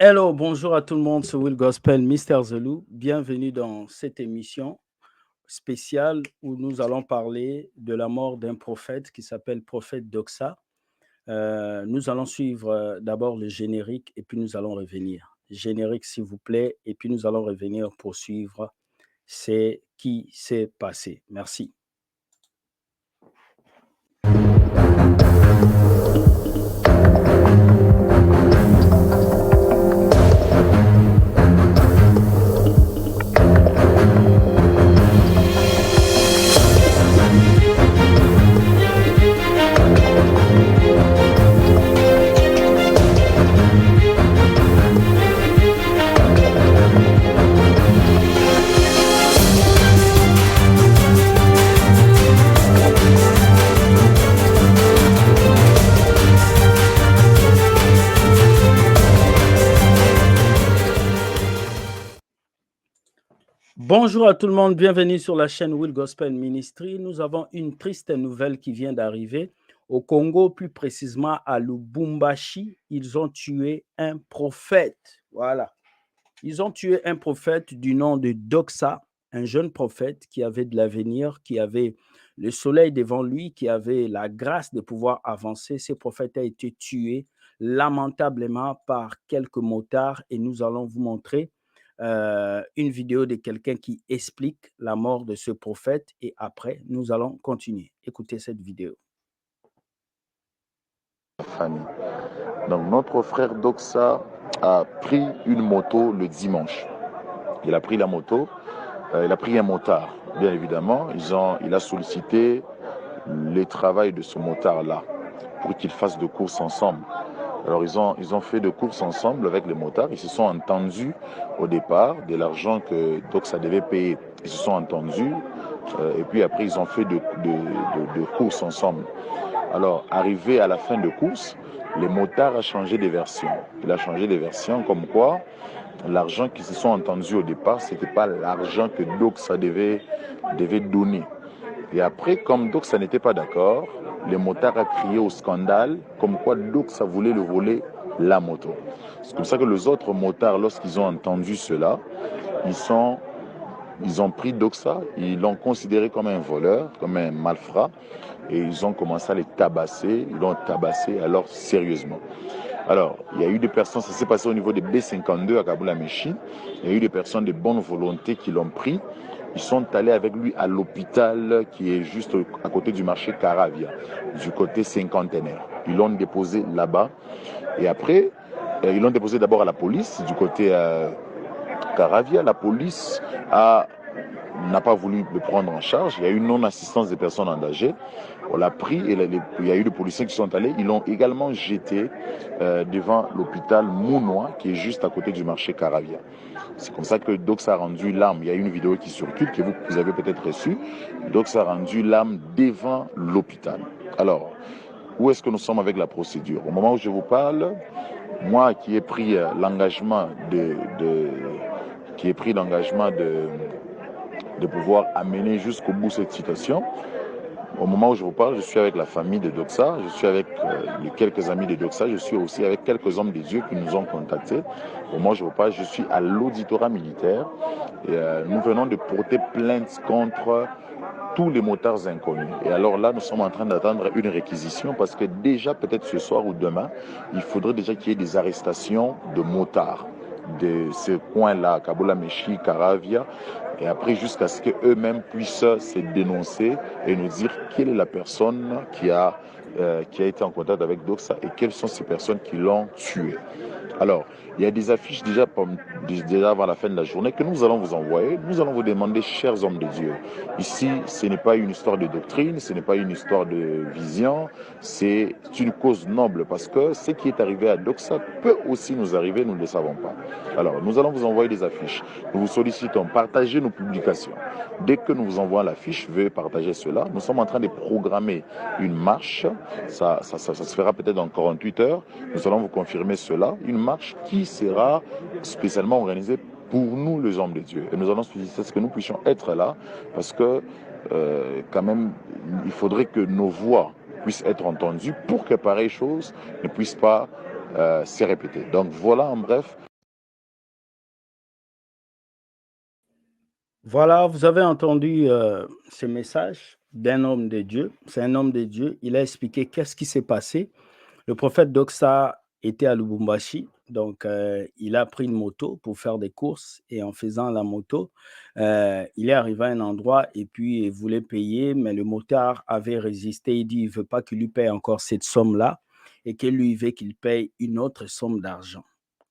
Hello, bonjour à tout le monde, c'est Will Gospel, Mister Zelou. Bienvenue dans cette émission spéciale où nous allons parler de la mort d'un prophète qui s'appelle Prophète Doxa. Nous allons suivre d'abord le générique et puis nous allons revenir. Générique, s'il vous plaît, et puis nous allons revenir pour suivre ce qui s'est passé. Merci. Bonjour à tout le monde, bienvenue sur la chaîne Will Gospel Ministry. Nous avons une triste nouvelle qui vient d'arriver. Au Congo, plus précisément à Lubumbashi, ils ont tué un prophète. Voilà. Ils ont tué un prophète du nom de Doxa, un jeune prophète qui avait de l'avenir, qui avait le soleil devant lui, qui avait la grâce de pouvoir avancer. Ce prophète a été tué lamentablement par quelques motards et nous allons vous montrer une vidéo de quelqu'un qui explique la mort de ce prophète et après, nous allons continuer. Écoutez cette vidéo. Famille. Donc notre frère Doxa a pris une moto le dimanche. Il a pris la moto, il a pris un motard, bien évidemment. Il a sollicité le travail de ce motard-là pour qu'ils fassent de courses ensemble. Alors ils ont fait de courses ensemble avec les motards. Ils se sont entendus au départ de l'argent que Doxa devait payer. Ils se sont entendus et puis après ils ont fait de courses ensemble. Alors, arrivé à la fin de course, les motards a changé de version. Il a changé de version comme quoi l'argent qu'ils se sont entendus au départ, ce n'était pas l'argent que Doxa devait donner. Et après, comme Doxa n'était pas d'accord, les motards a crié au scandale comme quoi Doxa voulait le voler la moto. C'est comme ça que les autres motards, lorsqu'ils ont entendu cela, ils ont pris Doxa, ils l'ont considéré comme un voleur, comme un malfrat, et ils ont commencé à les tabasser, ils l'ont tabassé alors sérieusement. Alors, il y a eu des personnes, ça s'est passé au niveau des B52 à Kaboula-Méchi, il y a eu des personnes de bonne volonté qui l'ont pris, ils sont allés avec lui à l'hôpital qui est juste à côté du marché Caravia, du côté cinquantenaire. Ils l'ont déposé là-bas, et après, ils l'ont déposé d'abord à la police, du côté Caravia. La police n'a pas voulu le prendre en charge. Il y a eu non-assistance des personnes en danger. On l'a pris et il y a eu des policiers qui sont allés. Ils l'ont également jeté devant l'hôpital Mounois qui est juste à côté du marché Caravia. C'est comme ça que Doxa a rendu l'âme. Il y a une vidéo qui circule que vous avez peut-être reçue. Doxa a rendu l'âme devant l'hôpital. Alors, où est-ce que nous sommes avec la procédure? Au moment où je vous parle, moi qui ai pris l'engagement de pouvoir amener jusqu'au bout cette situation. Au moment où je vous parle, je suis avec la famille de Doxa, je suis avec les quelques amis de Doxa, je suis aussi avec quelques hommes de Dieu qui nous ont contactés. Au moment où je vous parle, je suis à l'auditorat militaire et nous venons de porter plainte contre tous les motards inconnus. Et alors là, nous sommes en train d'attendre une réquisition parce que déjà, peut-être ce soir ou demain, il faudrait déjà qu'il y ait des arrestations de motards de ce coin-là, Kaboula-Méchi, Caravia, et après jusqu'à ce qu'eux-mêmes puissent se dénoncer et nous dire quelle est la personne qui a été en contact avec Doxa et quelles sont ces personnes qui l'ont tué. Alors, il y a des affiches déjà avant la fin de la journée que nous allons vous envoyer. Nous allons vous demander, chers hommes de Dieu, ici, ce n'est pas une histoire de doctrine, ce n'est pas une histoire de vision, c'est une cause noble parce que ce qui est arrivé à Doxa peut aussi nous arriver, nous ne le savons pas. Alors, nous allons vous envoyer des affiches. Nous vous sollicitons, partagez nos publications. Dès que nous vous envoyons l'affiche, veuillez partager cela. Nous sommes en train de programmer une marche. Ça se fera peut-être dans 48 heures. Nous allons vous confirmer cela. Une marche qui sera spécialement organisée pour nous, les hommes de Dieu. Et nous allons solliciter ce que nous puissions être là parce que quand même, il faudrait que nos voix puissent être entendues pour que pareille chose ne puisse pas se répéter. Donc voilà en bref. Voilà, vous avez entendu ce message d'un homme de Dieu. C'est un homme de Dieu. Il a expliqué qu'est-ce qui s'est passé. Le prophète Doxa était à Lubumbashi, donc il a pris une moto pour faire des courses et en faisant la moto, il est arrivé à un endroit et puis il voulait payer, mais le motard avait résisté. Il dit il ne veut pas qu'il lui paye encore cette somme-là et que lui il veut qu'il paye une autre somme d'argent.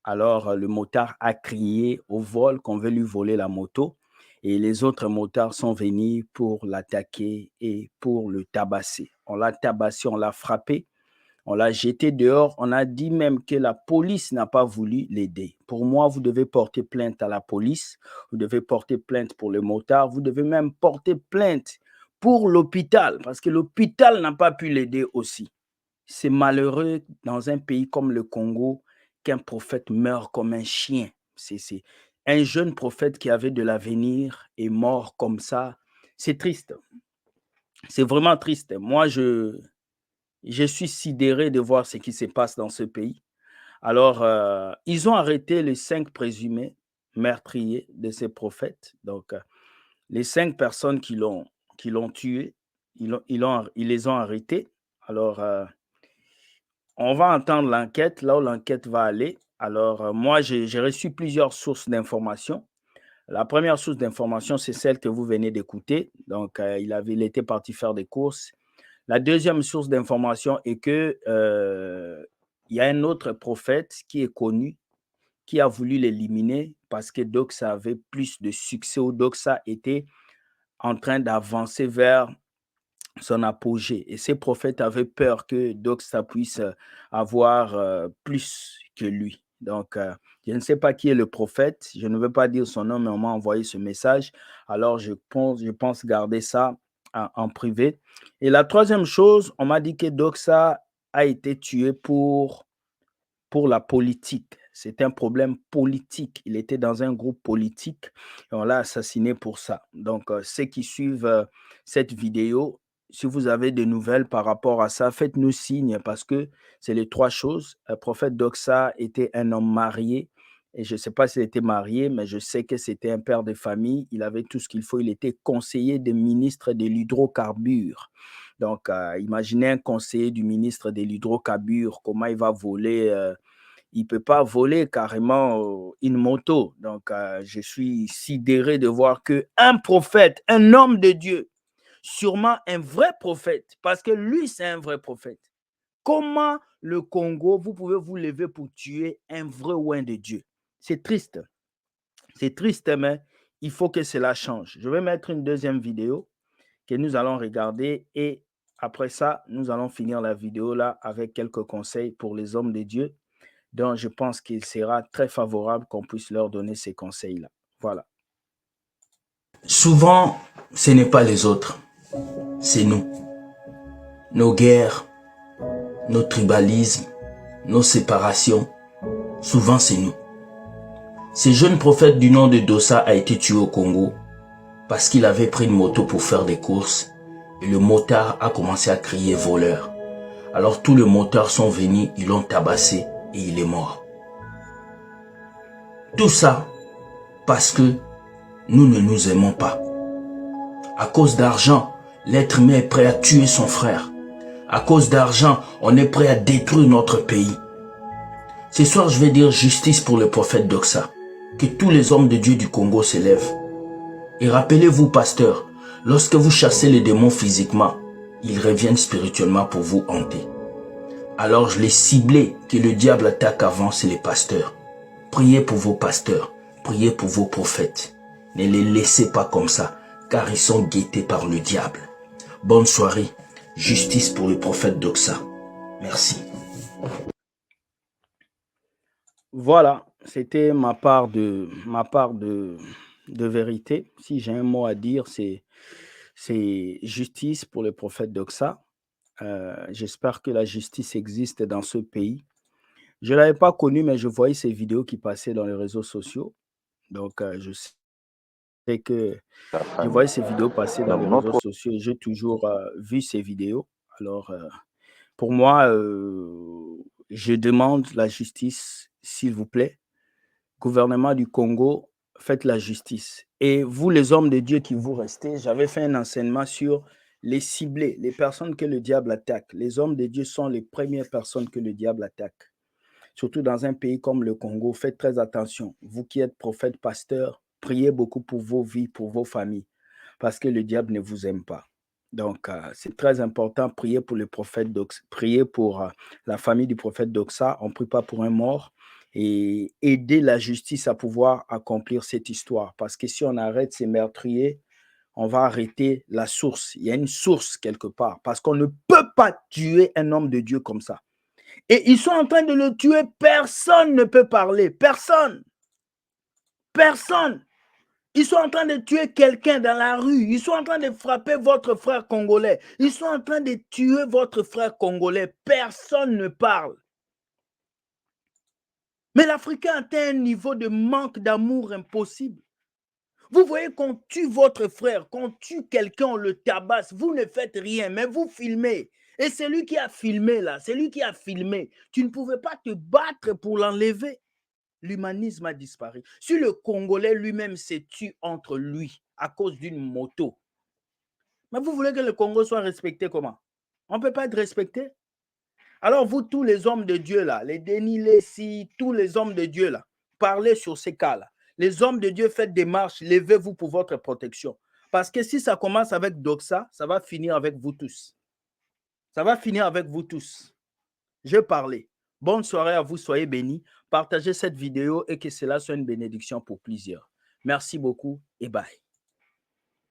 Alors, le motard a crié au vol qu'on veut lui voler la moto et les autres motards sont venus pour l'attaquer et pour le tabasser. On l'a tabassé, on l'a frappé, on l'a jeté dehors. On a dit même que la police n'a pas voulu l'aider. Pour moi, vous devez porter plainte à la police, vous devez porter plainte pour le motard, vous devez même porter plainte pour l'hôpital parce que l'hôpital n'a pas pu l'aider aussi. C'est malheureux dans un pays comme le Congo qu'un prophète meure comme un chien. C'est un jeune prophète qui avait de l'avenir est mort comme ça. C'est triste. C'est vraiment triste. Moi, je suis sidéré de voir ce qui se passe dans ce pays. Alors, ils ont arrêté les 5 présumés meurtriers de ces prophètes. Donc, les 5 personnes qui l'ont tué, ils les ont arrêtés. Alors, on va entendre l'enquête, là où l'enquête va aller. Alors, moi, j'ai reçu plusieurs sources d'informations. La première source d'information, c'est celle que vous venez d'écouter. Donc, il était parti faire des courses. La deuxième source d'information est que il y a un autre prophète qui est connu, qui a voulu l'éliminer parce que Doxa avait plus de succès ou Doxa était en train d'avancer vers son apogée. Et ces prophètes avaient peur que Doxa puisse avoir plus que lui. Donc, je ne sais pas qui est le prophète. Je ne veux pas dire son nom, mais on m'a envoyé ce message. Alors, je pense garder ça en privé. Et la troisième chose, on m'a dit que Doxa a été tué pour la politique. C'est un problème politique. Il était dans un groupe politique et on l'a assassiné pour ça. Donc, ceux qui suivent cette vidéo, si vous avez des nouvelles par rapport à ça, faites-nous signe parce que c'est les trois choses. Le prophète Doxa était un homme marié et je ne sais pas s'il était marié, mais je sais que c'était un père de famille. Il avait tout ce qu'il faut. Il était conseiller des ministres de l'hydrocarbure. Donc, imaginez un conseiller du ministre de l'hydrocarbure, comment il va voler il ne peut pas voler carrément une moto. Donc, je suis sidéré de voir qu'un prophète, un homme de Dieu, sûrement un vrai prophète, parce que lui, c'est un vrai prophète. Comment le Congo, vous pouvez vous lever pour tuer un vrai oint de Dieu? C'est triste. C'est triste, mais il faut que cela change. Je vais mettre une deuxième vidéo que nous allons regarder et après ça, nous allons finir la vidéo là avec quelques conseils pour les hommes de Dieu. Donc, je pense qu'il sera très favorable qu'on puisse leur donner ces conseils-là. Voilà. Souvent, ce n'est pas les autres, c'est nous. Nos guerres, nos tribalismes, nos séparations, souvent c'est nous. Ce jeune prophète du nom de Doxa a été tué au Congo parce qu'il avait pris une moto pour faire des courses et le motard a commencé à crier voleur. Alors tous les motards sont venus, ils l'ont tabassé et il est mort. Tout ça parce que nous ne nous aimons pas. À cause d'argent, l'être humain est prêt à tuer son frère. À cause d'argent, on est prêt à détruire notre pays. Ce soir, je vais dire justice pour le prophète Doxa. Que tous les hommes de Dieu du Congo s'élèvent. Et rappelez-vous, pasteur, lorsque vous chassez les démons physiquement, ils reviennent spirituellement pour vous hanter. Alors je l'ai ciblé que le diable attaque avant, c'est les pasteurs. Priez pour vos pasteurs, priez pour vos prophètes. Ne les laissez pas comme ça, car ils sont guettés par le diable. Bonne soirée, justice pour le prophète Doxa. Merci. Voilà, c'était ma part de vérité. Si j'ai un mot à dire, c'est justice pour le prophète Doxa. J'espère que la justice existe dans ce pays. Je ne l'avais pas connu, mais je voyais ces vidéos qui passaient dans les réseaux sociaux. Donc, je sais que La je famille. voyais ces vidéos passer dans Donc, les réseaux notre sociaux et j'ai toujours vu ces vidéos. Alors, pour moi, je demande la justice, s'il vous plaît. Gouvernement du Congo, faites la justice. Et vous, les hommes de Dieu qui vous restez, j'avais fait un enseignement sur les ciblés, les personnes que le diable attaque. Les hommes de Dieu sont les premières personnes que le diable attaque. Surtout dans un pays comme le Congo, faites très attention. Vous qui êtes prophète, pasteur, priez beaucoup pour vos vies, pour vos familles, parce que le diable ne vous aime pas. Donc, c'est très important, prier pour le prophète Doxa, prier pour la famille du prophète Doxa. On ne prie pas pour un mort et aider la justice à pouvoir accomplir cette histoire. Parce que si on arrête ces meurtriers, on va arrêter la source. Il y a une source quelque part, parce qu'on ne peut pas tuer un homme de Dieu comme ça. Et ils sont en train de le tuer, personne ne peut parler, personne. Personne. Ils sont en train de tuer quelqu'un dans la rue. Ils sont en train de frapper votre frère congolais. Ils sont en train de tuer votre frère congolais. Personne ne parle. Mais l'Africain atteint un niveau de manque d'amour impossible. Vous voyez qu'on tue votre frère, qu'on tue quelqu'un, on le tabasse. Vous ne faites rien, mais vous filmez. Et c'est lui qui a filmé là, c'est lui qui a filmé. Tu ne pouvais pas te battre pour l'enlever. L'humanisme a disparu. Si le Congolais lui-même se tue entre lui à cause d'une moto, mais vous voulez que le Congo soit respecté comment? On ne peut pas être respecté. Alors vous, tous les hommes de Dieu là, les Denis Lessi, tous les hommes de Dieu là, parlez sur ces cas-là. Les hommes de Dieu, faites des marches, levez-vous pour votre protection. Parce que si ça commence avec Doxa, ça va finir avec vous tous. Ça va finir avec vous tous. Je parlais. Bonne soirée à vous, soyez bénis. Partagez cette vidéo et que cela soit une bénédiction pour plusieurs. Merci beaucoup et bye.